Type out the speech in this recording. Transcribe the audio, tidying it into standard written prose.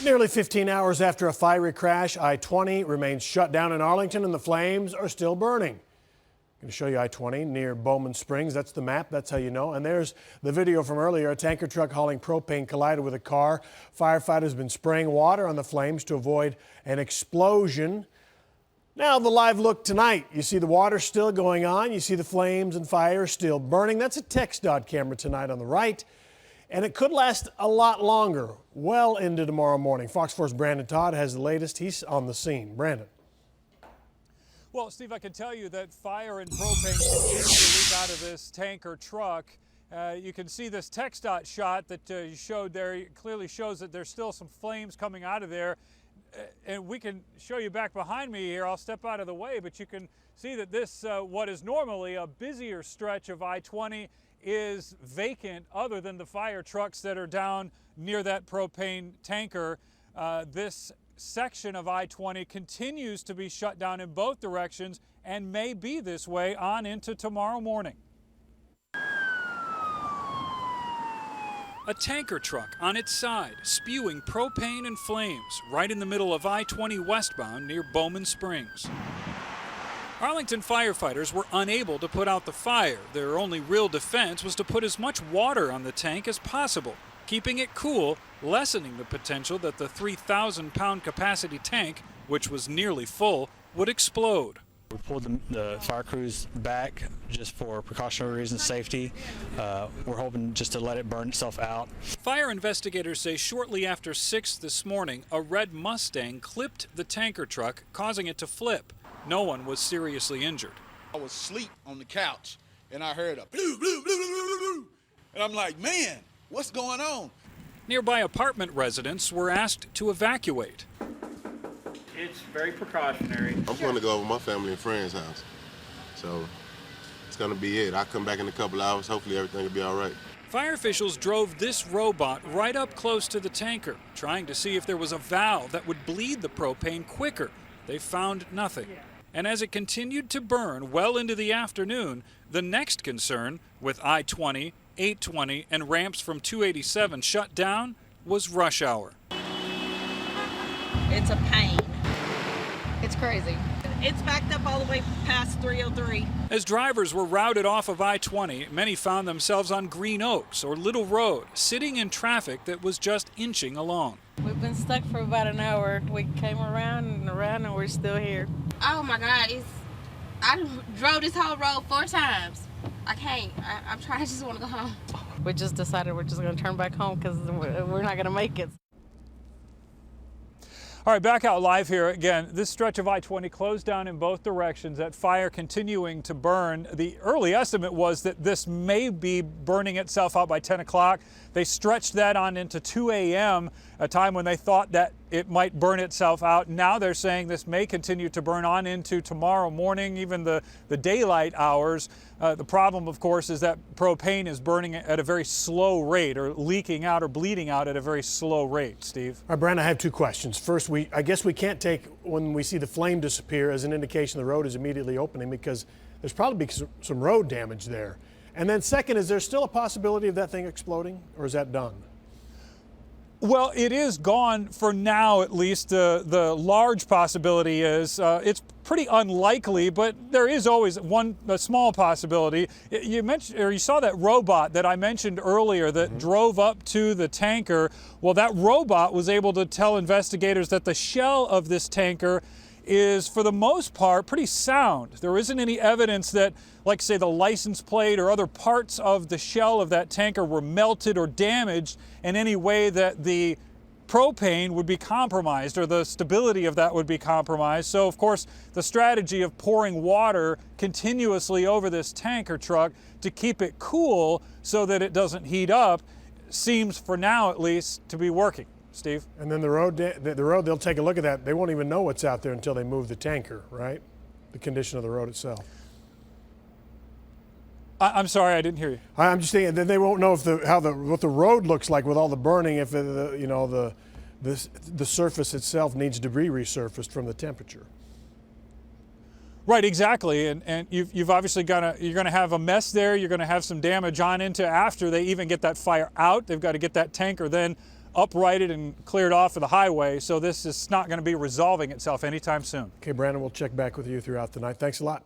Nearly 15 hours after a fiery crash, I-20 remains shut down in Arlington and the flames are still burning. I'm going to show you I-20 near Bowman Springs. That's the map. That's how you know. And there's the video from earlier. A tanker truck hauling propane collided with a car. Firefighters have been spraying water on the flames to avoid an explosion. Now the live look tonight. You see the water still going on. You see the flames and fire still burning. That's a TxDOT camera tonight on the right. And it could last a lot longer, well into tomorrow morning. Fox 4's Brandon Todd has the latest. He's on the scene. Brandon. Well, Steve, I can tell you that fire and propane continue to leak out of this tanker truck. You can see this TxDOT shot that you showed there. It clearly shows that there's still some flames coming out of there. And we can show you back behind me here. I'll step out of the way, but you can see that this, what is normally a busier stretch of I-20, is vacant other than the fire trucks that are down near that propane tanker. This section of I-20 continues to be shut down in both directions and may be this way on into tomorrow morning. A tanker truck on its side spewing propane and flames right in the middle of I-20 westbound near Bowman Springs. Arlington firefighters were unable to put out the fire. Their only real defense was to put as much water on the tank as possible, keeping it cool, lessening the potential that the 3,000-pound capacity tank, which was nearly full, would explode. We pulled the fire crews back just for precautionary reasons, safety. We're hoping just to let it burn itself out. Fire investigators say shortly after 6 this morning, a red Mustang clipped the tanker truck, causing it to flip. No one was seriously injured. I was asleep on the couch and I heard a blue, blue, blue, blue, blue, blue. And I'm like, man, what's going on? Nearby apartment residents were asked to evacuate. It's very precautionary. I'm going to go over my family and friends' house. So it's going to be it. I'll come back in a couple hours. Hopefully everything will be all right. Fire officials drove this robot right up close to the tanker, trying to see if there was a valve that would bleed the propane quicker. They found nothing. And as it continued to burn well into the afternoon, the next concern, with I-20, 820, and ramps from 287 shut down, was rush hour. It's a pain. It's crazy. It's backed up all the way past 303. As drivers were routed off of I-20, many found themselves on Green Oaks or Little Road, sitting in traffic that was just inching along. We've been stuck for about an hour. We came around and we're still here. Oh my God, I drove this whole road 4 times. I can't. I'm trying. I just want to go home. We just decided we're just going to turn back home because we're not going to make it. All right, back out live here again. This stretch of I-20 closed down in both directions. That fire continuing to burn. The early estimate was that this may be burning itself out by 10 o'clock. They stretched that on into 2 a.m., a time when they thought that it might burn itself out. Now they're saying this may continue to burn on into tomorrow morning, even the daylight hours. The problem, of course, is that propane is burning at a very slow rate, or leaking out or bleeding out at a very slow rate. Steve? All right, Brandon, I have 2 questions. First, I guess we can't take when we see the flame disappear as an indication the road is immediately opening, because there's probably some road damage there. And then second, is there still a possibility of that thing exploding, or is that done? Well, it is gone for now, at least. The large possibility is it's pretty unlikely, but there is always a small possibility. You mentioned, or you saw that robot that I mentioned earlier that drove up to the tanker. Well, that robot was able to tell investigators that the shell of this tanker is, for the most part, pretty sound. There isn't any evidence that, like, say, the license plate or other parts of the shell of that tanker were melted or damaged in any way that the propane would be compromised or the stability of that would be compromised. So, of course, the strategy of pouring water continuously over this tanker truck to keep it cool so that it doesn't heat up seems, for now at least, to be working. Steve? And then the road, they'll take a look at that. They won't even know what's out there until they move the tanker, right? The condition of the road itself. I'm sorry, I didn't hear you. I'm just saying that they won't know if what the road looks like with all the burning, if the surface itself needs debris resurfaced from the temperature. Right, exactly, and you've obviously you're gonna have a mess there. You're gonna have some damage on into after they even get that fire out. They've got to get that tanker then uprighted and cleared off of the highway, so this is not going to be resolving itself anytime soon. Okay, Brandon, we'll check back with you throughout the night. Thanks a lot.